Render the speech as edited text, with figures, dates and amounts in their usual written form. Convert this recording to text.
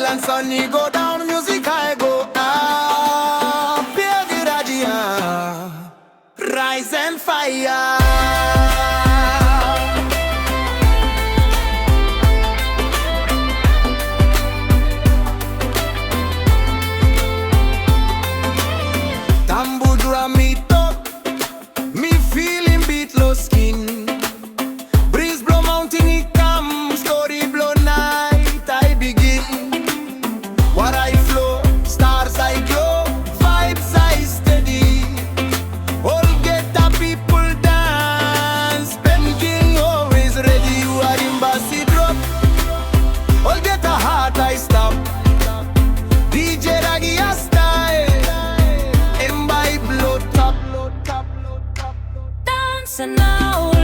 and sunny go down, music I go up. PNG Ragia, rise and fire. Tambudra me top, me feeling beat low skin. Breeze blow mountain it come, story blow night I begin. What I flow, stars I glow, vibes I steady. All get the people dance, Pen King always ready. You are embassy drop, all get a heart I stop. DJ Raggae style, imbibe blow top. Dance now.